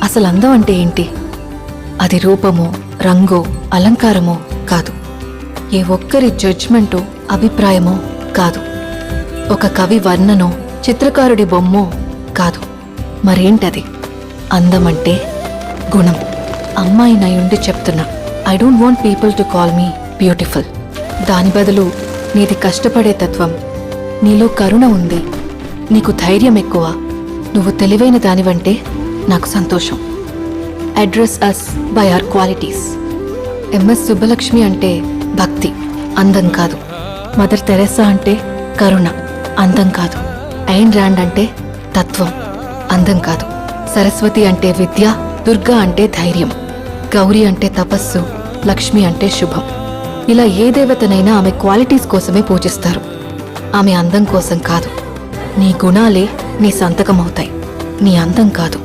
అసలు అందం అంటే ఏంటి? అది రూపమో, రంగో, అలంకారమో కాదు. ఏ ఒక్కరి జడ్జ్మెంటో, అభిప్రాయమో కాదు. ఒక కవి వర్ణనో, చిత్రకారుడి బొమ్మో కాదు. మరేంటది? అందమంటే గుణం. అమ్మాయినయుండి చెప్తున్నా, I don't want people to call me beautiful. దాని బదులు నీది కష్టపడే తత్వం, నీలో కరుణ ఉంది, నీకు ధైర్యం ఎక్కువ, నువ్వు తెలివైన దానివంటే నాకు సంతోషం. Address us by our qualities. MS Subbulakshmi అంటే భక్తి, అందం కాదు. మదర్ తెరెసా అంటే కరుణ, అందం కాదు. ఐన్ ర్యాండ్ అంటే తత్వం, అందం కాదు. సరస్వతి అంటే విద్య, దుర్గా అంటే ధైర్యం, గౌరీ అంటే తపస్సు, లక్ష్మి అంటే శుభం. ఇలా ఏ దేవతనైనా ఆమె క్వాలిటీస్ కోసమే పూజిస్తారు, ఆమె అందం కోసం కాదు. నీ గుణాలే నీ సంతకమవుతాయి, నీ అందం కాదు.